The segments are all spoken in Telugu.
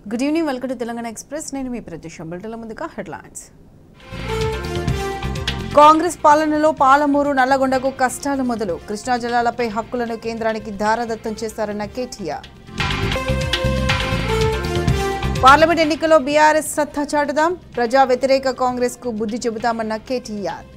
Good evening, welcome to Telangana express. నేను మీ ప్రత్యూష. బులెటిన్ల ముందుగా హెడ్లైన్స్. కాంగ్రెస్ పాలనలో పాలమూరు నల్లగొండకు కష్టాలు మొదలు. కృష్ణా జలాలపై హక్కులను కేంద్రానికి ధారాదత్తం చేశారన్న కేటీఆర్. పార్లమెంట్ ఎన్నికల్లో బీఆర్ఎస్ సత్తా చాటుదాం, ప్రజా వ్యతిరేక కాంగ్రెస్ కు బుద్ధి చెబుతామన్న కేటీఆర్.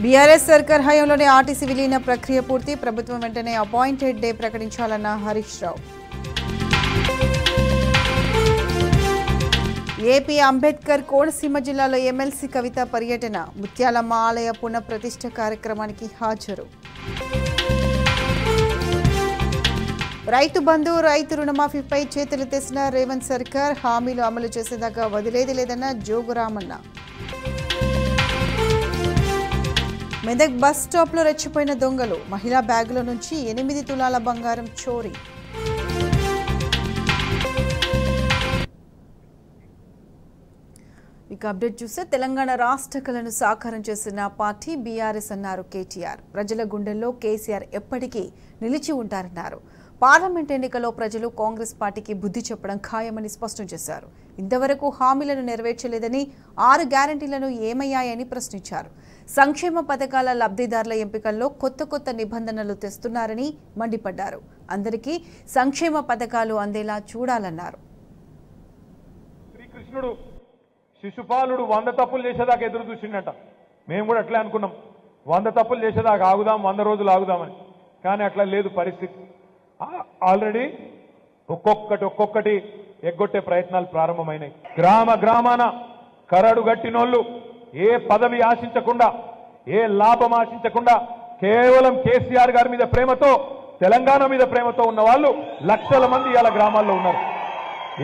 బీఆర్ఎస్ సర్కార్ హయాంలోనే ఆర్టీసీ విలీన ప్రక్రియ పూర్తి, ప్రభుత్వం వెంటనే appointed day ప్రకటించాలన్న Harish Rao. AP Ambedkar Konaseema జిల్లాలో ఎమ్మెల్సీ కవిత పర్యటన, ముత్యాలమ్మ ఆలయ పునఃప్రతిష్ఠ కార్యక్రమానికి హాజరు. రైతు బంధు, రైతు రుణమాఫీపై చేతులెత్తేసిన రేవంత్ సర్కార్, హామీలు అమలు చేసేదాకా వదిలేది లేదన్న జోగురామన్న. మెదక్ బస్ స్టాప్లో రెచ్చిపోయిన దొంగలు, మహిళా బ్యాగుల నుంచి 8 తులాల బంగారం చోరీ. ఇక అప్డేట్ చూస్తే తెలంగాణ రాష్ట్ర కళను సాకారం చేసిన పార్టీ బీఆర్ఎస్ అన్నారు కేటీఆర్. ప్రజల గుండెల్లో కేసీఆర్ ఎప్పటికీ నిలిచి ఉంటారన్నారు. పార్లమెంట్ ఎన్నికల్లో ప్రజలు కాంగ్రెస్ పార్టీకి బుద్ధి చెప్పడం ఖాయమని స్పష్టం చేశారు. ఇంతవరకు హామీలను నెరవేర్చలేదని, 6 గ్యారంటీలను ఏమయ్యాయని ప్రశ్నించారు. సంక్షేమ పథకాల లబ్ధిదారుల ఎంపికల్లో కొత్త నిబంధనలు తెస్తున్నారని మండిపడ్డారు. అందరికీ సంక్షేమ పథకాలు అందేలా చూడాలన్నారు. శ్రీకృష్ణుడు శిశుపాలుడు 100 తప్పులు చేసేదాకా ఎదురు చూసిండట. మేము కూడా అట్లే అనుకున్నాం, 100 తప్పులు చేసేదాకా ఆగుదాం, 100 రోజులు ఆగుదామని. కానీ అట్లా లేదు పరిస్థితి. ఆల్రెడీ ఒక్కొక్కటి ఎగ్గొట్టే ప్రయత్నాలు ప్రారంభమైనాయి. గ్రామాన కరడు గట్టినోళ్ళు ఏ పదవి ఆశించకుండా, ఏ లాభం ఆశించకుండా, కేవలం కేసీఆర్ గారి మీద ప్రేమతో, తెలంగాణ మీద ప్రేమతో ఉన్న వాళ్ళు లక్షల మంది ఇలా గ్రామాల్లో ఉన్నారు.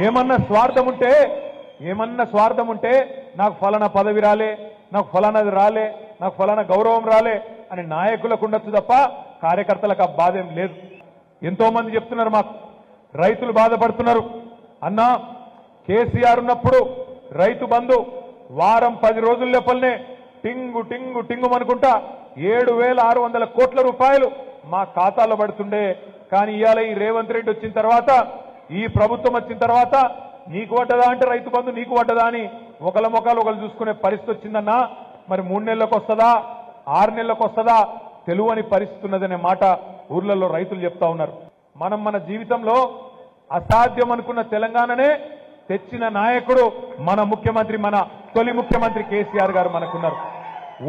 ఏమన్నా స్వార్థం ఉంటే నాకు ఫలానా పదవి రాలే, నాకు ఫలానాది రాలే, నాకు ఫలానా గౌరవం రాలే అని నాయకులకు ఉండొచ్చు తప్ప కార్యకర్తలకు ఆ బాధ ఏం లేదు. ఎంతో మంది చెప్తున్నారు, మాకు రైతులు బాధపడుతున్నారు. అన్నా, కేసీఆర్ ఉన్నప్పుడు రైతు బంధు వారం 10 రోజుల లోపలనే టింగు అనుకుంటా 7,600 కోట్ల రూపాయలు మా ఖాతాలో పడుతుండే. కానీ ఇవాళ ఈ రేవంత్ రెడ్డి వచ్చిన తర్వాత, ఈ ప్రభుత్వం వచ్చిన తర్వాత నీకు పడ్డదా అంటే రైతు బంధు నీకు పడ్డదా అని ఒకళ్ళ ముఖాలు ఒకళ్ళు చూసుకునే పరిస్థితి వచ్చిందన్నా. మరి 3 నెలలకు వస్తుందా, 6 నెలలకు వస్తుందా తెలువని పరిస్థితి ఉన్నదనే మాట ఊర్లలో రైతులు చెప్తా ఉన్నారు. మనం మన జీవితంలో అసాధ్యం అనుకున్న తెలంగాణనే తెచ్చిన నాయకుడు మన ముఖ్యమంత్రి, మన తొలి ముఖ్యమంత్రి కేసీఆర్ గారు మనకున్నారు.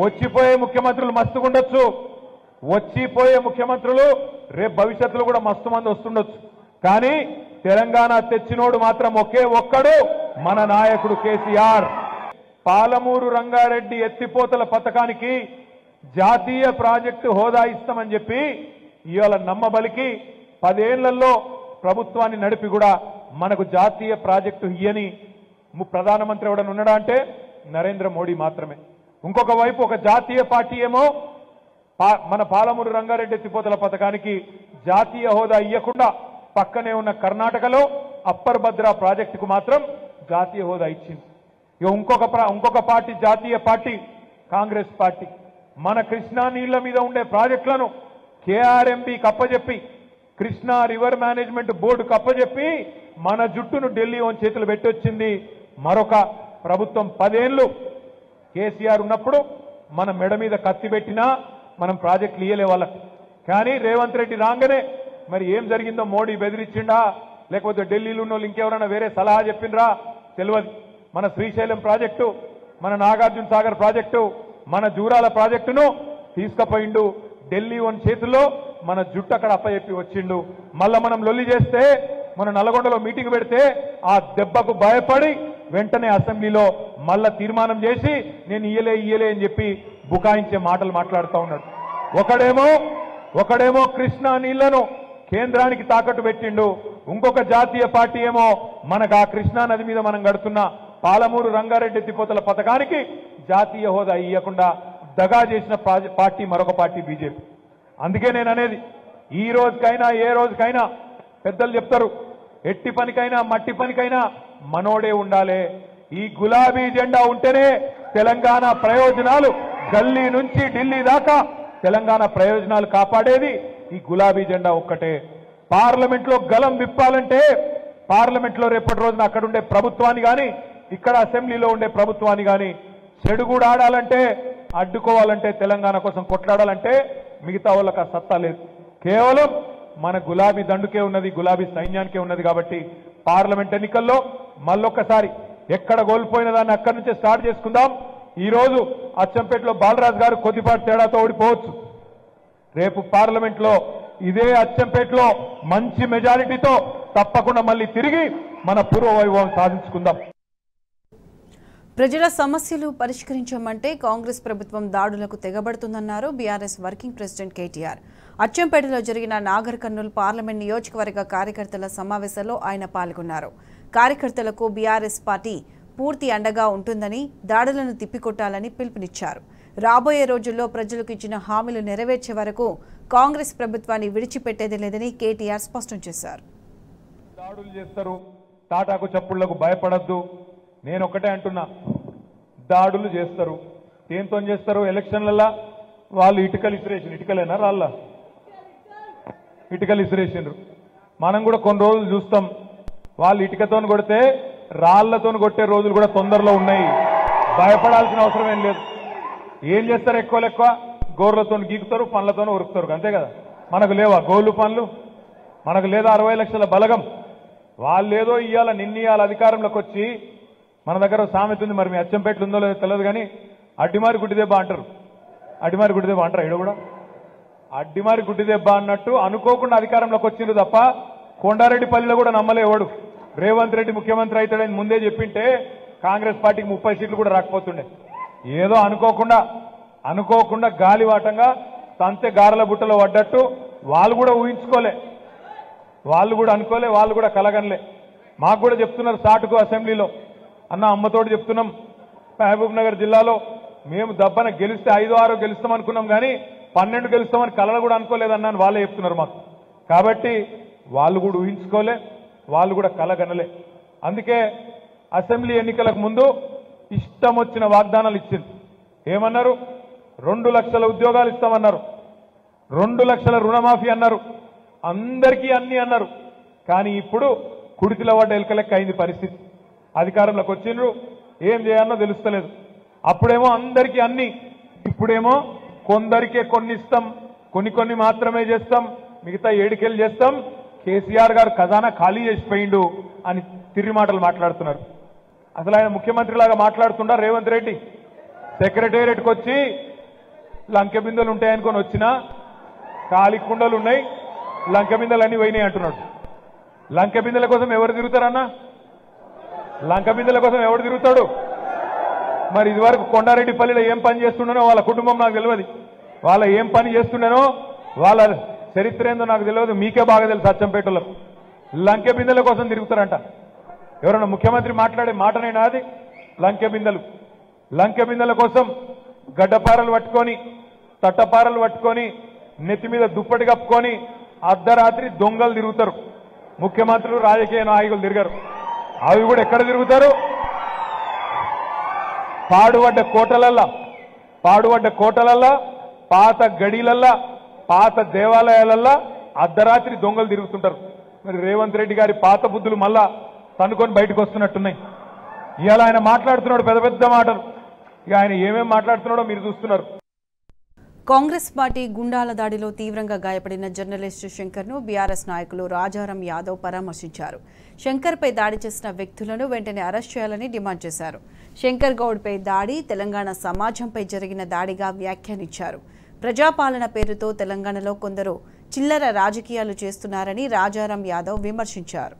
వచ్చిపోయే ముఖ్యమంత్రులు మస్తుగా ఉండొచ్చు, వచ్చిపోయే ముఖ్యమంత్రులు రేపు భవిష్యత్తులో కూడా మస్తు మంది వస్తుండొచ్చు. కానీ తెలంగాణ తెచ్చినోడు మాత్రం ఒకే ఒక్కడు, మన నాయకుడు కేసీఆర్. పాలమూరు రంగారెడ్డి ఎత్తిపోతల పథకానికి జాతీయ ప్రాజెక్టు హోదా ఇస్తామని చెప్పి ఇవాళ నమ్మబలికి 10 ఏళ్లలో ప్రభుత్వాన్ని నడిపి కూడా మనకు జాతీయ ప్రాజెక్టు ఇయ్యని ప్రధానమంత్రి ఎవడని ఉన్నాడా అంటే నరేంద్ర మోడీ మాత్రమే. ఇంకొక వైపు ఒక జాతీయ పార్టీ ఏమో మన పాలమూరు రంగారెడ్డి ఎత్తిపోతల పథకానికి జాతీయ హోదా ఇవ్వకుండా పక్కనే ఉన్న కర్ణాటకలో అప్పర్ భద్రా ప్రాజెక్టుకు మాత్రం జాతీయ హోదా ఇచ్చింది. ఇంకొక పార్టీ, జాతీయ పార్టీ కాంగ్రెస్ పార్టీ, మన కృష్ణా నీళ్ల మీద ఉండే ప్రాజెక్టులను కేఆర్ఎంబి కప్పజెప్పి, కృష్ణా రివర్ మేనేజ్మెంట్ బోర్డు కప్పజెప్పి మన జుట్టును ఢిల్లీ ఓన్ చేతులు పెట్టొచ్చింది. మరొక ప్రభుత్వం 10 ఏళ్లు కేసీఆర్ ఉన్నప్పుడు మన మెడ మీద కత్తి పెట్టినా మనం ప్రాజెక్టులు ఇయ్యలే వాళ్ళకి. కానీ రేవంత్ రెడ్డి రాగానే మరి ఏం జరిగిందో, మోడీ బెదిరించిండా లేకపోతే ఢిల్లీలో ఉన్న వాళ్ళు ఇంకెవరైనా వేరే సలహా చెప్పిండ్రా తెలియదు. మన శ్రీశైలం ప్రాజెక్టు, మన నాగార్జున సాగర్ ప్రాజెక్టు, మన జూరాల ప్రాజెక్టును తీసుకుపోయిండు ఢిల్లీ ఓన్ చేతుల్లో, మన జుట్టు అక్కడ అప్పచెప్పి వచ్చిండు. మళ్ళా మనం లొల్లి చేస్తే, మన నల్గొండలో మీటింగ్ పెడితే ఆ దెబ్బకు భయపడి వెంటనే అసెంబ్లీలో మళ్ళా తీర్మానం చేసి నేను ఇయ్యలే అని చెప్పి బుకాయించే మాటలు మాట్లాడుతూ ఉన్నాడు. ఒకడేమో కృష్ణా నీళ్లను కేంద్రానికి తాకట్టు పెట్టిండు, ఇంకొక జాతీయ పార్టీ ఏమో మనకు ఆ కృష్ణా నది మీద మనం గడుతున్న పాలమూరు రంగారెడ్డి ఎత్తిపోతల పథకానికి జాతీయ హోదా ఇవ్వకుండా దగా చేసిన పార్టీ మరొక పార్టీ బీజేపీ. అందుకే నేను అనేది, ఈ రోజుకైనా ఏ రోజుకైనా పెద్దలు చెప్తారు, ఎట్టి పనికైనా మట్టి పనికైనా మనోడే ఉండాలి. ఈ గులాబీ జెండా ఉంటేనే తెలంగాణ ప్రయోజనాలు గల్లీ నుంచి ఢిల్లీ దాకా తెలంగాణ ప్రయోజనాలు కాపాడేది ఈ గులాబీ జెండా ఒక్కటే. పార్లమెంట్లో గలం విప్పాలంటే, పార్లమెంట్లో రేపటి రోజున అక్కడ ఉండే ప్రభుత్వాన్ని కానీ, ఇక్కడ అసెంబ్లీలో ఉండే ప్రభుత్వాన్ని కానీ చెడుగుడు ఆడాలంటే, అడ్డుకోవాలంటే, తెలంగాణ కోసం కొట్లాడాలంటే మిగతా వాళ్ళకి ఆ సత్తా లేదు. కేవలం మన గులాబీ దండుకే ఉన్నది, గులాబీ సైన్యానికే ఉన్నది. కాబట్టి పార్లమెంట్ ఎన్నికల్లో మళ్ళొక్కసారి ఎక్కడ కోల్పోయిన దాన్ని అక్కడి నుంచే స్టార్ట్ చేసుకుందాం. ఈ రోజు అచ్చంపేటలో బాలరాజ్ గారు కొద్దిపాటి తేడాతో ఓడిపోవచ్చు. రేపు పార్లమెంట్ లో ఇదే అచ్చంపేటలో మంచి మెజారిటీతో తప్పకుండా మళ్ళీ తిరిగి మన పూర్వ వైభవం సాధించుకుందాం. ప్రజల సమస్యలు పరిష్కరించమంటే కాంగ్రెస్ ప్రభుత్వం దాడులకు తెగబడుతుందన్నారు బీఆర్ఎస్ వర్కింగ్ ప్రెసిడెంట్ కేటీఆర్. అచ్చంపేటలో జరిగిన నాగర్ కర్నూల్ పార్లమెంట్ నియోజకవర్గ కార్యకర్తల సమావేశంలో ఆయన పాల్గొన్నారు. కార్యకర్తలకు బీఆర్ఎస్ పార్టీ పూర్తి అండగా ఉంటుందని, దాడులను తిప్పికొట్టాలని పిలుపునిచ్చారు. రాబోయే రోజుల్లో ప్రజలకు ఇచ్చిన హామీలు నెరవేర్చే వరకు కాంగ్రెస్ ప్రభుత్వాన్ని విడిచిపెట్టేది లేదని కేటీఆర్ స్పష్టం చేశారు. దాడులు చేస్తారు, తాటాకు చప్పుళ్లకు భయపడద్దు. నేను ఒకటే అంటున్నా, దాడులు చేస్తారు. దేంతో చేస్తారు? ఎలక్షన్లలో వాళ్ళు ఇటుకలు ఇసిరేసిండ్రు. ఇటుకలేనా రాళ్ళ? ఇటుకలు ఇసిరేసిండ్రు. మనం కూడా కొన్ని రోజులు చూస్తాం, వాళ్ళు ఇటుకతో కొడితే రాళ్లతో కొట్టే రోజులు కూడా తొందరలో ఉన్నాయి. భయపడాల్సిన అవసరం ఏం లేదు. ఏం చేస్తారు? ఎక్కువ గోర్లతో గీకుతారు, పండ్లతో ఉరుకుతారు, అంతే కదా. మనకు లేవా గోళ్ళు పనులు? మనకు లేదా 60 లక్షల బలగం? వాళ్ళేదో ఇవాళ నిన్నీయాల అధికారంలోకి వచ్చి, మన దగ్గర సామెత ఉంది, మరి మీ అచ్చంపేటలు ఉందో లేదో తెలియదు కానీ, అడ్డిమారి గుడ్డిదెబ్బ అంటారు. అడ్డిమారి గుడ్డిదెబ్బ అంటారు ఇక్కడ కూడా. అడ్డిమారి గుడ్డిదెబ్బ అన్నట్టు అనుకోకుండా అధికారంలోకి వచ్చింది తప్ప కొండారెడ్డిపల్లిలో కూడా నమ్మలేవాడు. రేవంత్ రెడ్డి ముఖ్యమంత్రి అవుతాడని ముందే చెప్పింటే కాంగ్రెస్ పార్టీకి 30 సీట్లు కూడా రాకపోతుండే. ఏదో అనుకోకుండా గాలివాటంగా తంతె గారెల బుట్టలో పడ్డట్టు వాళ్ళు కూడా ఊహించుకోలే, వాళ్ళు కూడా అనుకోలే, వాళ్ళు కూడా కలగనలే. మాకు కూడా చెప్తున్నారు సాటుకు అసెంబ్లీలో, అన్న అమ్మతోటి చెప్తున్నాం, మహబూబ్ నగర్ జిల్లాలో మేము దబ్బన గెలిస్తే 5-6 గెలుస్తాం అనుకున్నాం కానీ 12 గెలుస్తామని కలలు కూడా అనుకోలేదన్నాను వాళ్ళే చెప్తున్నారు మాకు. కాబట్టి వాళ్ళు కూడా ఊహించుకోలే, వాళ్ళు కూడా కలగనలే. అందుకే అసెంబ్లీ ఎన్నికలకు ముందు ఇష్టం వచ్చిన వాగ్దానాలు ఇచ్చింది. ఏమన్నారు? 2 లక్షల ఉద్యోగాలు ఇస్తామన్నారు, 2 లక్షల రుణమాఫీ అన్నారు, అందరికీ అన్ని అన్నారు. కానీ ఇప్పుడు కుడితిలో పడ్డ ఎలకలెక్క అయింది పరిస్థితి. అధికారంలోకి వచ్చిండ్రు, ఏం చేయాలనో తెలుస్తలేదు. అప్పుడేమో అందరికీ అన్ని, ఇప్పుడేమో కొందరికే కొన్ని ఇస్తాం, కొన్ని మాత్రమే చేస్తాం, మిగతా 7 చేస్తాం. కేసీఆర్ గారు ఖజానా ఖాళీ చేసిపోయిండు అని తిరిగి మాటలు మాట్లాడుతున్నారు. అసలు ఆయన ముఖ్యమంత్రిలాగా మాట్లాడుతుండా రేవంత్ రెడ్డి? సెక్రటేరియట్కి వచ్చి లంకె బిందెలు ఉంటాయనుకొని వచ్చినా ఖాళీ కుండలు ఉన్నాయి, లంకె బిందెలు అన్ని పోయినాయి అంటున్నాడు. లంకె బిందెల కోసం ఎవరు తిరుగుతారన్నా? లంక బిందెల కోసం ఎవరు తిరుగుతాడు? మరి ఇదివరకు కొండారెడ్డిపల్లిలో ఏం పని చేస్తుండనో వాళ్ళ కుటుంబం నాకు తెలియదు, వాళ్ళ ఏం పని చేస్తుండనో వాళ్ళ చరిత్ర ఏందో నాకు తెలియదు. మీకే బాగా తెలుసు. అచ్చంపేటలో లంకె బిందెల కోసం తిరుగుతారంట. ఎవరన్నా ముఖ్యమంత్రి మాట్లాడే మాటనైనా అది? లంకె బిందెల కోసం గడ్డపారలు పట్టుకొని, తట్టపారలు పట్టుకొని, నెత్తి మీద దుప్పటి కప్పుకొని అర్ధరాత్రి దొంగలు తిరుగుతారు. ముఖ్యమంత్రులు, రాజకీయ నాయకులు తిరగరు. అవి కూడా ఎక్కడ తిరుగుతారు? పాడుబడ్డ కోటలల్లా, పాత గడిలల్లా, పాత దేవాలయాలల్లా అర్ధరాత్రి దొంగలు తిరుగుతుంటారు. మరి రేవంత్ రెడ్డి గారి పాత బుద్ధులు మళ్ళా తనుకొని బయటకు వస్తున్నట్టున్నాయి. ఇవాళ ఆయన మాట్లాడుతున్నాడు పెద్ద పెద్ద మాటలు. ఇక ఆయన ఏమేం మాట్లాడుతున్నాడో మీరు చూస్తున్నారు. కాంగ్రెస్ పార్టీ గుండాల దాడిలో తీవ్రంగా గాయపడిన జర్నలిస్టు శంకర్ను బీఆర్ఎస్ నాయకులు రాజారాం యాదవ్ పరామర్శించారు. శంకర్పై దాడి చేసిన వ్యక్తులను వెంటనే అరెస్ట్ చేయాలని డిమాండ్ చేశారు. శంకర్ గౌడ్పై దాడి తెలంగాణ సమాజంపై జరిగిన దాడిగా వ్యాఖ్యానించారు. ప్రజాపాలన పేరుతో తెలంగాణలో కొందరు చిల్లర రాజకీయాలు చేస్తున్నారని రాజారాం యాదవ్ విమర్శించారు.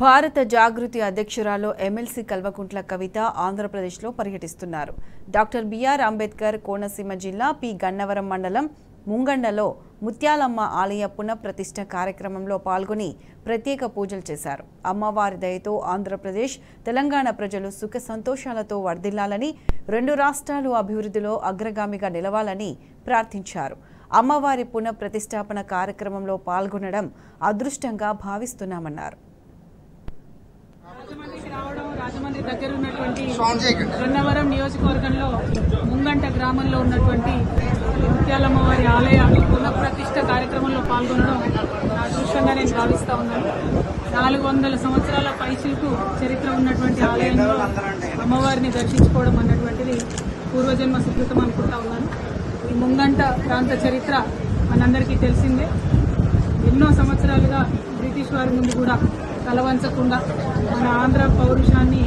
భారత జాగృతి అధ్యక్షురాలు ఎమ్మెల్సీ కల్వకుంట్ల కవిత ఆంధ్రప్రదేశ్లో పర్యటిస్తున్నారు. డాక్టర్ బిఆర్ అంబేద్కర్ కోనసీమ జిల్లా పి గన్నవరం మండలం ముంగండలో ముత్యాలమ్మ ఆలయ పునఃప్రతిష్ఠ కార్యక్రమంలో పాల్గొని ప్రత్యేక పూజలు చేశారు. అమ్మవారి దయతో ఆంధ్రప్రదేశ్, తెలంగాణ ప్రజలు సుఖ సంతోషాలతో వర్ధిల్లాలని, 2 రాష్ట్రాలు అభివృద్ధిలో అగ్రగామిగా నిలవాలని ప్రార్థించారు. అమ్మవారి పునఃప్రతిష్ఠాపన కార్యక్రమంలో పాల్గొనడం అదృష్టంగా భావిస్తున్నామన్నారు. రాజమండ్రికి రావడం, రాజమండ్రి దగ్గర ఉన్నటువంటి గన్నవరం నియోజకవర్గంలో ముంగంట గ్రామంలో ఉన్నటువంటి ముత్యాలమ్మవారి ఆలయ పునఃప్రతిష్ఠ కార్యక్రమంలో పాల్గొనడం నా అదృష్టంగా నేను భావిస్తా ఉన్నాను. 400 సంవత్సరాల పైచిలకు చరిత్ర ఉన్నటువంటి ఆలయంలో అమ్మవారిని దర్శించుకోవడం అన్నటువంటిది పూర్వజన్మ సుకృతం అనుకుంటా ఉన్నాను. ఈ ముంగంట ప్రాంత చరిత్ర మనందరికీ తెలిసిందే. ఎన్నో సంవత్సరాలుగా బ్రిటిష్ వారి ముందు కూడా తలవంచకుండా మన ఆంధ్ర పౌరుషాన్ని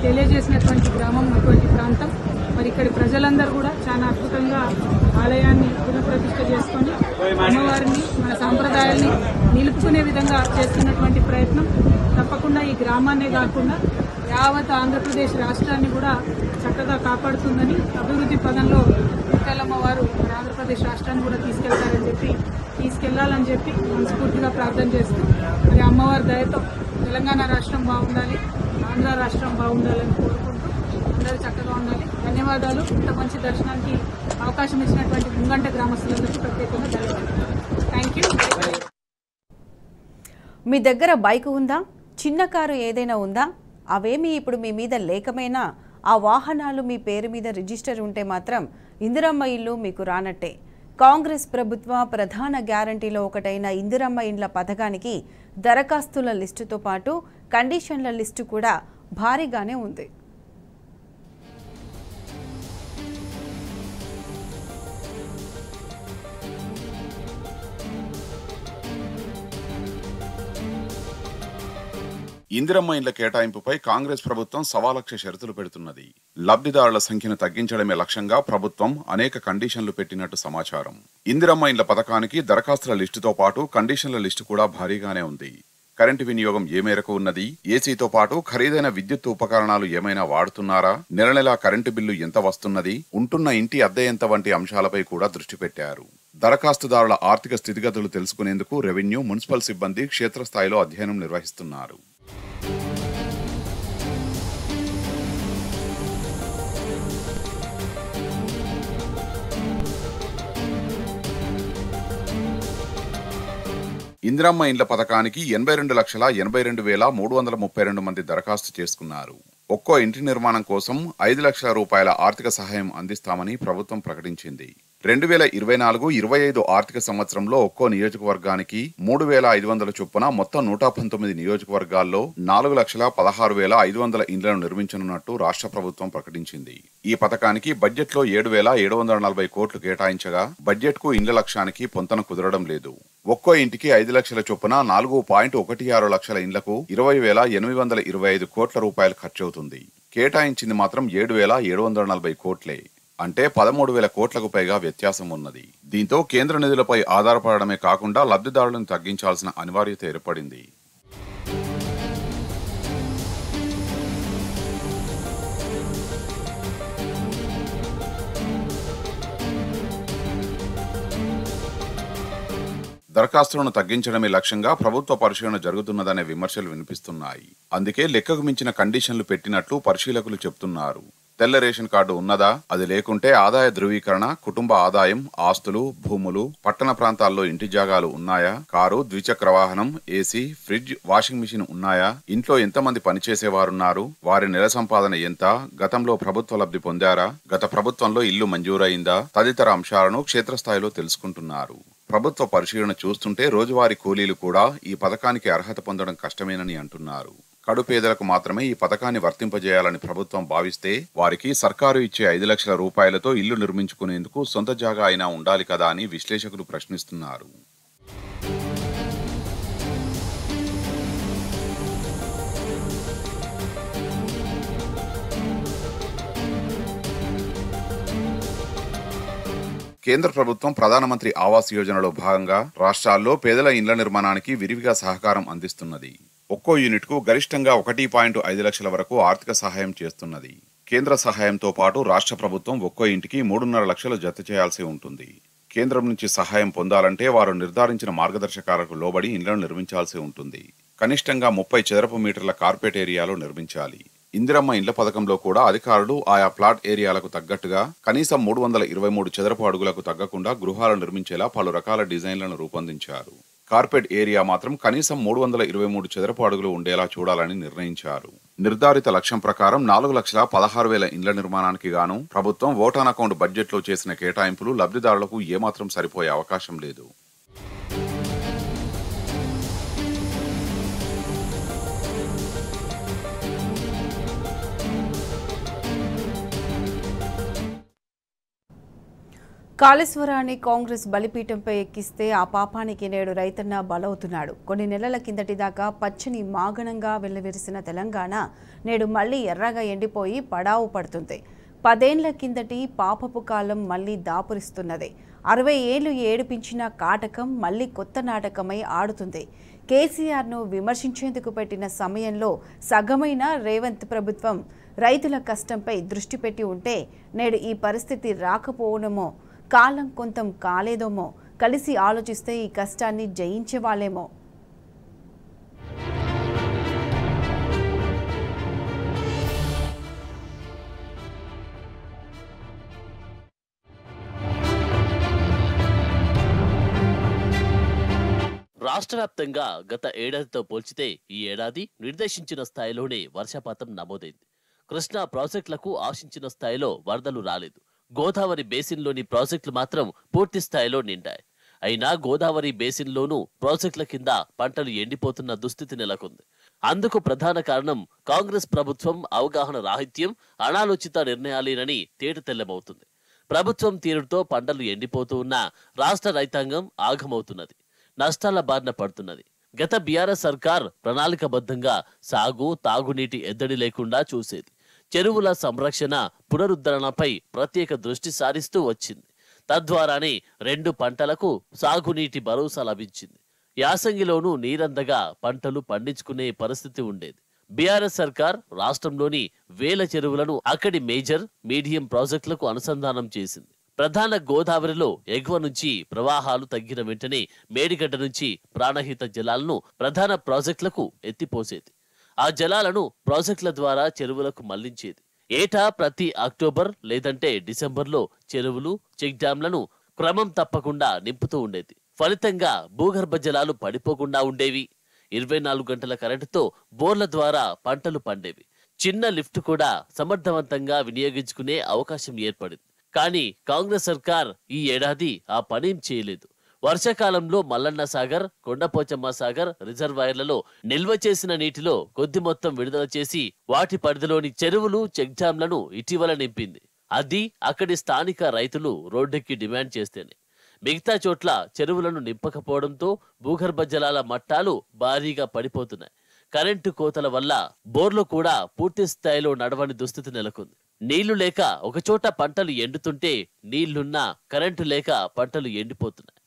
తెలియజేసినటువంటి గ్రామం అటువంటి ప్రాంతం. మరి ఇక్కడి ప్రజలందరూ కూడా చాలా అద్భుతంగా ఆలయాన్ని పునఃప్రతిష్ఠ చేసుకొని అమ్మవారిని మన సాంప్రదాయాల్ని నిలుపుకునే విధంగా చేస్తున్నటువంటి ప్రయత్నం తప్పకుండా ఈ గ్రామాన్నే కాకుండా యావత్ ఆంధ్రప్రదేశ్ రాష్ట్రాన్ని కూడా చక్కగా కాపాడుతుందని, అభివృద్ధి పదంలో ముత్యాలమ్మ వారు మన ఆంధ్రప్రదేశ్ రాష్ట్రాన్ని కూడా తీసుకెళ్లాలని చెప్పి మనస్ఫూర్తిగా ప్రార్థన చేస్తూ మరి అమ్మవారి దయతో తెలంగాణ రాష్ట్రం బాగుండాలి, ఆంధ్ర రాష్ట్రం బాగుండాలని కోరుకుంటూ అందరూ చక్కగా ఉండాలి. ధన్యవాదాలు. ఇంత మంచి దర్శనానికి అవకాశం ఇచ్చినటువంటి ముంగంట గ్రామస్తులందరికీ ప్రత్యేకంగా ధన్యవాదాలు. Thank you. మీ దగ్గర బైక్ ఉందా? చిన్న కారు ఏదైనా ఉందా? అవేమీ ఇప్పుడు మీ మీద లేకమైనా ఆ వాహనాలు మీ పేరు మీద రిజిస్టర్ ఉంటే మాత్రం ఇందిరమ్మ ఇల్లు మీకు రానట్టే. కాంగ్రెస్ ప్రభుత్వ ప్రధాన గ్యారంటీలో ఒకటైన ఇందిరమ్మ ఇండ్ల పథకానికి దరఖాస్తుల లిస్టుతో పాటు కండిషన్ల లిస్టు కూడా భారీగానే ఉంది. ఇందిరమ్మ ఇండ్ల కేటాయింపుపై కాంగ్రెస్ ప్రభుత్వం 1,00,000 షరతులు పెడుతున్నది. లబ్ధిదారుల సంఖ్యను తగ్గించడమే లక్ష్యంగా ప్రభుత్వం అనేక కండిషన్లు పెట్టినట్టు సమాచారం. ఇందిరమ్మ ఇండ్ల పథకానికి దరఖాస్తుల లిస్టుతో పాటు కండిషన్ల లిస్టు కూడా భారీగానే ఉంది. కరెంటు వినియోగం ఏ మేరకు ఉన్నది, ఏసీతో పాటు ఖరీదైన విద్యుత్ ఉపకరణాలు ఏమైనా వాడుతున్నారా, నెల నెలా కరెంటు బిల్లు ఎంత వస్తున్నది, ఉంటున్న ఇంటి అద్దె ఎంత వంటి అంశాలపై కూడా దృష్టి పెట్టారు. దరఖాస్తుదారుల ఆర్థిక స్థితిగతులు తెలుసుకునేందుకు రెవెన్యూ, మున్సిపల్ సిబ్బంది క్షేత్రస్థాయిలో అధ్యయనం నిర్వహిస్తున్నారు. ఇందిరమ్మ ఇండ్ల పథకానికి 82,82,332 మంది దరఖాస్తు చేసుకున్నారు. ఒక్కో ఇంటి నిర్మాణం కోసం 5 లక్షల రూపాయల ఆర్థిక సహాయం అందిస్తామని ప్రభుత్వం ప్రకటించింది. 2024-25 ఆర్థిక సంవత్సరంలో ఒక్కో నియోజకవర్గానికి 3,500 చొప్పున మొత్తం 119 నియోజకవర్గాల్లో 4,16,500 ఇండ్లను నిర్మించనున్నట్టు రాష్ట్ర ప్రభుత్వం ప్రకటించింది. ఈ పథకానికి బడ్జెట్లో 7,740 కోట్లు కేటాయించగా బడ్జెట్ కు ఇండ్ల లక్ష్యానికి పొంతన కుదరడం లేదు. ఒక్కో ఇంటికి 5 లక్షల చొప్పున 4.16 లక్షల ఇండ్లకు 20,825 కోట్ల రూపాయలు ఖర్చవుతుంది. కేటాయించింది మాత్రం 7,740 కోట్లే. అంటే 13,000 కోట్లకు పైగా వ్యత్యాసం ఉన్నది. దీంతో కేంద్ర నిధులపై ఆధారపడడమే కాకుండా లబ్ధిదారులను తగ్గించాల్సిన అనివార్యత ఏర్పడింది. దరఖాస్తులను తగ్గించడమే లక్ష్యంగా ప్రభుత్వ పరిశీలన జరుగుతున్నదనే విమర్శలు వినిపిస్తున్నాయి. అందుకే లెక్కకు మించిన కండిషన్లు పెట్టినట్లు పరిశీలకులు చెప్తున్నారు. తెల్ల రేషన్ కార్డు ఉన్నదా, అది లేకుంటే ఆదాయ ధృవీకరణ, కుటుంబ ఆదాయం, ఆస్తులు, భూములు, పట్టణ ప్రాంతాల్లో ఇంటి జాగాలు ఉన్నాయా, కారు, ద్విచక్ర వాహనం, ఏసీ, ఫ్రిడ్జ్, వాషింగ్ మిషన్ ఉన్నాయా, ఇంట్లో ఎంతమంది పనిచేసేవారున్నారు, వారి నెల సంపాదన ఎంత, గతంలో ప్రభుత్వ లబ్ధి పొందారా, గత ప్రభుత్వంలో ఇల్లు మంజూరైందా తదితర అంశాలను క్షేత్రస్థాయిలో తెలుసుకుంటున్నారు. ప్రభుత్వ పరిశీలన చూస్తుంటే రోజువారీ కూలీలు కూడా ఈ పథకానికి అర్హత పొందడం కష్టమేనని అంటున్నారు. కడుపేదలకు మాత్రమే ఈ పథకాన్ని వర్తింపజేయాలని ప్రభుత్వం భావిస్తే వారికి సర్కారు ఇచ్చే 5 లక్షల రూపాయలతో ఇల్లు నిర్మించుకునేందుకు సొంత జాగా అయినా ఉండాలి కదా అని విశ్లేషకులు ప్రశ్నిస్తున్నారు. కేంద్ర ప్రభుత్వం ప్రధానమంత్రి ఆవాస్ యోజనలో భాగంగా రాష్ట్రాల్లో పేదల ఇండ్ల నిర్మాణానికి విరివిగా సహకారం అందిస్తున్నది. ఒక్కో యూనిట్ కు గరిష్టంగా 1.5 లక్షల వరకు ఆర్థిక సహాయం చేస్తున్నది. కేంద్ర సహాయంతో పాటు రాష్ట్ర ప్రభుత్వం ఒక్కో ఇంటికి 3.5 లక్షలు జత చేయాల్సి ఉంటుంది. కేంద్రం నుంచి సహాయం పొందాలంటే వారు నిర్ధారించిన మార్గదర్శకాలకు లోబడి ఇండ్లను నిర్మించాల్సి ఉంటుంది. కనిష్టంగా 30 చదరపు మీటర్ల కార్పెట్ ఏరియాలో నిర్మించాలి. ఇందిరమ్మ ఇండ్ల పథకంలో కూడా అధికారులు ఆయా ప్లాట్ ఏరియాలకు తగ్గట్టుగా కనీసం 323 చదరపు అడుగులకు తగ్గకుండా గృహాలు నిర్మించేలా పలు రకాల డిజైన్లను రూపొందించారు. కార్పెట్ ఏరియా మాత్రం కనీసం 323 చదరపు అడుగులు ఉండేలా చూడాలని నిర్ణయించారు. నిర్ధారిత లక్ష్యం ప్రకారం 4,16,000 ఇండ్ల నిర్మాణానికి గాను ప్రభుత్వం ఓటాన్ అకౌంట్ బడ్జెట్లో చేసిన కేటాయింపులు లబ్ధిదారులకు ఏమాత్రం సరిపోయే అవకాశం లేదు. కాళేశ్వరాన్ని కాంగ్రెస్ బలిపీఠంపై ఎక్కిస్తే ఆ పాపానికి నేడు రైతన్న బలవుతున్నాడు. కొన్ని నెలల కిందటి దాకా పచ్చని మాగణంగా వెల్లివిరిసిన తెలంగాణ నేడు మళ్లీ ఎర్రగా ఎండిపోయి పడావు పడుతుంది. 10 ఏళ్ల కిందటి పాపపు కాలం మళ్లీ దాపురిస్తున్నది. 60 ఏళ్లు ఏడిపించిన కాటకం మళ్లీ కొత్త నాటకమై ఆడుతుంది. కేసీఆర్ను విమర్శించేందుకు పెట్టిన సమయంలో సగమైన రేవంత్ ప్రభుత్వం రైతుల కష్టంపై దృష్టి పెట్టి ఉంటే నేడు ఈ పరిస్థితి రాకపోవడమో, కాలం కొంతం కాలేదోమో. కలిసి ఆలోచిస్తే ఈ కష్టాన్ని జయించేవాళ్ళేమో. రాష్ట్ర వ్యాప్తంగా గత ఏడాదితో పోల్చితే ఈ ఏడాది నిర్దేశించిన స్థాయిలోనే వర్షపాతం నమోదైంది. కృష్ణా ప్రాజెక్టులకు ఆశించిన స్థాయిలో వరదలు రాలేదు. గోదావరి బేసిన్లోని ప్రాజెక్టులు మాత్రం పూర్తి స్థాయిలో నిండాయి. అయినా గోదావరి బేసిన్లోనూ ప్రాజెక్టుల కింద పంటలు ఎండిపోతున్న దుస్థితి నెలకొంది. అందుకు ప్రధాన కారణం కాంగ్రెస్ ప్రభుత్వం అవగాహన రాహిత్యం, అనాలోచిత నిర్ణయాలేనని తేటతెల్లమవుతుంది. ప్రభుత్వం తీరుతో పంటలు ఎండిపోతూ ఉన్న రాష్ట్ర రైతాంగం ఆగమవుతున్నది, నష్టాల బారిన పడుతున్నది. గత బీఆర్ఎస్ సర్కార్ ప్రణాళికబద్ధంగా సాగు, తాగునీటి ఎద్దడి లేకుండా చూసేది. చెరువుల సంరక్షణ, పునరుద్ధరణపై ప్రత్యేక దృష్టి సారిస్తూ వచ్చింది. తద్వారానే 2 పంటలకు సాగునీటి భరోసా లభించింది. యాసంగిలోనూ నీరందగా పంటలు పండించుకునే పరిస్థితి ఉండేది. బీఆర్ఎస్ సర్కార్ రాష్ట్రంలోని వేల చెరువులను అక్కడి మేజర్, మీడియం ప్రాజెక్టులకు అనుసంధానం చేసింది. ప్రధాన గోదావరిలో ఎగువ నుంచి ప్రవాహాలు తగ్గిన వెంటనే మేడిగడ్డ నుంచి ప్రాణహిత జలాలను ప్రధాన ప్రాజెక్టులకు ఎత్తిపోసేది. ఆ జలాలను ప్రాజెక్టుల ద్వారా చెరువులకు మళ్లించేది. ఏటా ప్రతి అక్టోబర్ లేదంటే డిసెంబర్లో చెరువులు, చెక్ డ్యాంలను క్రమం తప్పకుండా నింపుతూ ఉండేది. ఫలితంగా భూగర్భ జలాలు పడిపోకుండా ఉండేవి. 24 గంటల కరెంటుతో బోర్ల ద్వారా పంటలు పండేవి. చిన్న లిఫ్ట్ కూడా సమర్థవంతంగా వినియోగించుకునే అవకాశం ఏర్పడింది. కానీ కాంగ్రెస్ సర్కార్ ఈ ఏడాది ఆ పనేం చేయలేదు. వర్షాకాలంలో మల్లన్న సాగర్, కొండపోచమ్మ సాగర్ రిజర్వాయర్లలో నిల్వ చేసిన నీటిలో కొద్ది మొత్తం విడుదల చేసి వాటి పరిధిలోని చెరువులు, చెక్ డ్యాంలను ఇటీవల నింపింది. అది అక్కడి స్థానిక రైతులు రోడ్డెక్కి డిమాండ్ చేస్తేనే. మిగతా చోట్ల చెరువులను నింపకపోవడంతో భూగర్భ జలాల మట్టాలు భారీగా పడిపోతున్నాయి. కరెంటు కోతల వల్ల బోర్లు కూడా పూర్తి స్థాయిలో నడవని దుస్థితి నెలకొంది. నీళ్లు లేక ఒకచోట పంటలు ఎండుతుంటే, నీళ్లున్నా కరెంటు లేక పంటలు ఎండిపోతున్నాయి.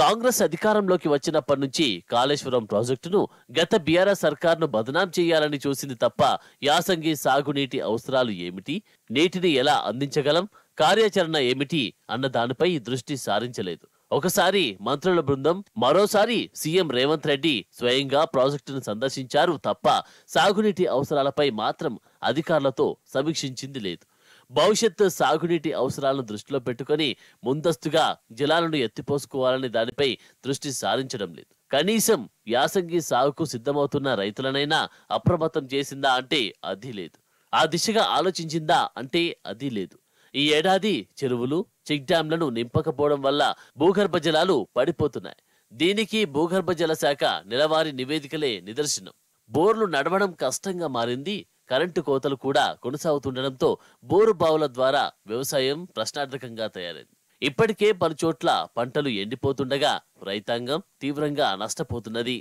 కాంగ్రెస్ అధికారంలోకి వచ్చినప్పటి నుంచి కాళేశ్వరం ప్రాజెక్టును గత బీఆర్ఎస్ సర్కార్ను బదనాం చేయాలని చూసింది తప్ప యాసంగి సాగునీటి అవసరాలు ఏమిటి, నీటిని ఎలా అందించగలం, కార్యాచరణ ఏమిటి అన్న దానిపై దృష్టి సారించలేదు. ఒకసారి మంత్రుల బృందం, మరోసారి సీఎం రేవంత్ రెడ్డి స్వయంగా ప్రాజెక్టును సందర్శించారు తప్ప సాగునీటి అవసరాలపై మాత్రం అధికారులతో సమీక్షించింది లేదు. భవిష్యత్తు సాగునీటి అవసరాలను దృష్టిలో పెట్టుకుని ముందస్తుగా జలాలను ఎత్తిపోసుకోవాలని దానిపై దృష్టి సారించడం లేదు. కనీసం యాసంగి సాగుకు సిద్ధమవుతున్న రైతులనైనా అప్రమత్తం చేసిందా అంటే అది లేదు. ఆ దిశగా ఆలోచించిందా అంటే అది లేదు. ఈ ఏడాది చెరువులు, చెక్ డ్యాంలను నింపకపోవడం వల్ల భూగర్భ జలాలు పడిపోతున్నాయి. దీనికి భూగర్భ జల శాఖ నెలవారీ నివేదికలే నిదర్శనం. బోర్లు నడవడం కష్టంగా మారింది. కరెంటు కోతలు కూడా కొనసాగుతుండటంతో బోరు బావుల ద్వారా వ్యవసాయం ప్రశ్నార్థకంగా తయారైంది. ఇప్పటికే పలుచోట్ల పంటలు ఎండిపోతుండగా రైతాంగం తీవ్రంగా నష్టపోతున్నది.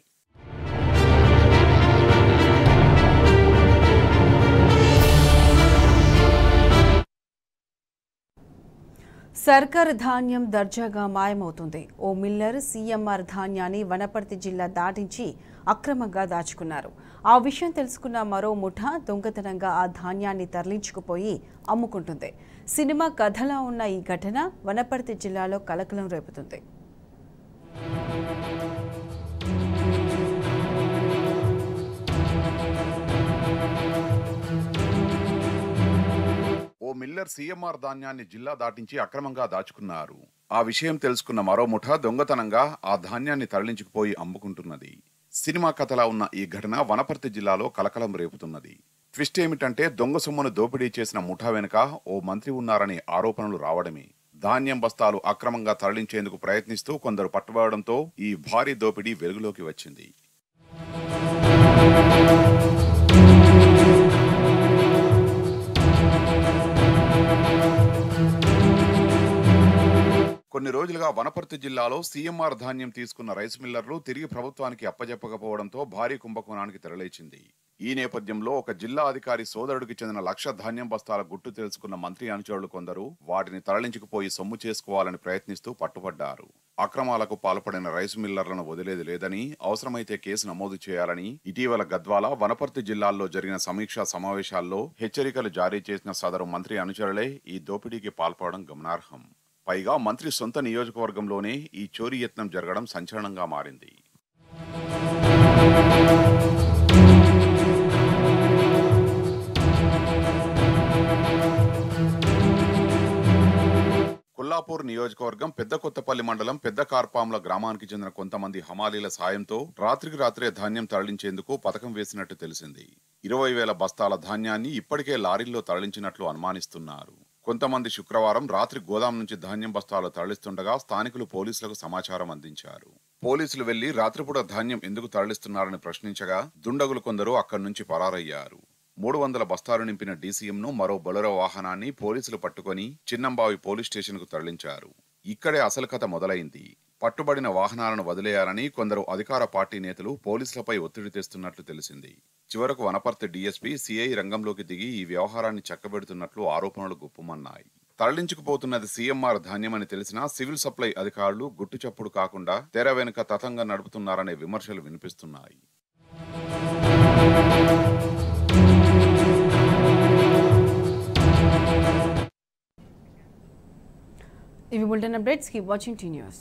సర్కారు ధాన్యం దర్జాగా మాయమవుతుంది. ఓ మిల్లర్ సీఎంఆర్ ధాన్యాన్ని వనపర్తి జిల్లా దాటించి అక్రమంగా దాచుకున్నారు. ఆ విషయం తెలుసుకున్న మరో ముఠా దొంగతనంగా ఆ ధాన్యాన్ని తరలించుకుపోయి అమ్ముకుంటుంది. సినిమా కథలా ఉన్న ఈ ఘటన వనపర్తి జిల్లాలో కలకలం రేపుతుంది. ఓ మిల్లర్ సీఎంఆర్ ధాన్యాన్ని జిల్లా దాటించి అక్రమంగా దాచుకున్నారు. ఆ విషయం తెలుసుకున్న మరో ముఠా దొంగతనంగా ఆ ధాన్యాన్ని తరలించుకుపోయి అమ్ముకుంటున్నది. సినిమా కథలా ఉన్న ఈ ఘటన వనపర్తి జిల్లాలో కలకలం రేపుతున్నది. ట్విస్ట్ ఏమిటంటే దొంగ సొమ్మును దోపిడీ చేసిన ముఠా వెనుక ఓ మంత్రి ఉన్నారనే ఆరోపణలు రావడమే. ధాన్యం బస్తాలు అక్రమంగా తరలించేందుకు ప్రయత్నిస్తూ కొందరు పట్టుబడడంతో ఈ భారీ దోపిడీ వెలుగులోకి వచ్చింది. కొన్ని రోజులుగా వనపర్తి జిల్లాలో సీఎంఆర్ ధాన్యం తీసుకున్న రైస్ మిల్లర్లు తిరిగి ప్రభుత్వానికి అప్పజెప్పకపోవడంతో భారీ కుంభకోణానికి తెరలేచింది. ఈ నేపథ్యంలో ఒక జిల్లా అధికారి సోదరుడికి చెందిన 1,00,000 ధాన్యం బస్తాల గుట్టు తెలుసుకున్న మంత్రి అనుచరులు కొందరు వాటిని తరలించుకుపోయి సొమ్ము చేసుకోవాలని ప్రయత్నిస్తూ పట్టుబడ్డారు. అక్రమాలకు పాల్పడిన రైస్ మిల్లర్లను వదిలేది లేదని, అవసరమైతే కేసు నమోదు చేయాలని ఇటీవల గద్వాల, వనపర్తి జిల్లాల్లో జరిగిన సమీక్షా సమావేశాల్లో హెచ్చరికలు జారీ చేసిన సదరు మంత్రి అనుచరులే ఈ దోపిడీకి పాల్పడడం గమనార్హం. పైగా మంత్రి సొంత నియోజకవర్గంలోనే ఈ చోరీ యత్నం జరగడం సంచలనంగా మారింది. కొల్లాపూర్ నియోజకవర్గం పెద్ద కొత్తపల్లి మండలం పెద్ద కార్పాంల గ్రామానికి చెందిన కొంతమంది హమాలీల సాయంతో రాత్రికి రాత్రే ధాన్యం తరలించేందుకు పథకం వేసినట్టు తెలిసింది. 20,000 బస్తాల ధాన్యాన్ని ఇప్పటికే లారీల్లో తరలించినట్లు అనుమానిస్తున్నారు. కొంతమంది శుక్రవారం రాత్రి గోదాం నుంచి ధాన్యం బస్తాలు తరలిస్తుండగా స్థానికులు పోలీసులకు సమాచారం అందించారు. పోలీసులు వెళ్లి రాత్రిపూట ధాన్యం ఎందుకు తరలిస్తున్నారని ప్రశ్నించగా దుండగులు కొందరు అక్కడి నుంచి పరారయ్యారు. 300 బస్తాలు నింపిన డీసీఎంను మరో బొలెరో వాహనాన్ని పోలీసులు పట్టుకుని చిన్నంబావి పోలీస్ స్టేషన్కు తరలించారు. ఇక్కడే అసలు కథ మొదలైంది. పట్టుబడిన వాహనాలను వదిలేయాలని కొందరు అధికార పార్టీ నేతలు పోలీసులపై ఒత్తిడి తెస్తున్నట్లు తెలిసింది. చివరకు వనపర్తి డీఎస్పీ సిఐ రంగంలోకి దిగి ఈ వ్యవహారాన్ని చక్కబెడుతున్నట్లు ఆరోపణలు గుప్పుమన్నాయి. తరలించుకుపోతున్నది సీఎంఆర్ ధాన్యమని తెలిసినా సివిల్ సప్లై అధికారులు గుట్టుచప్పుడు కాకుండా తెర వెనుక తతంగా నడుపుతున్నారనే విమర్శలు వినిపిస్తున్నాయి. ఇవి bulletin updates. Keep watching tea news.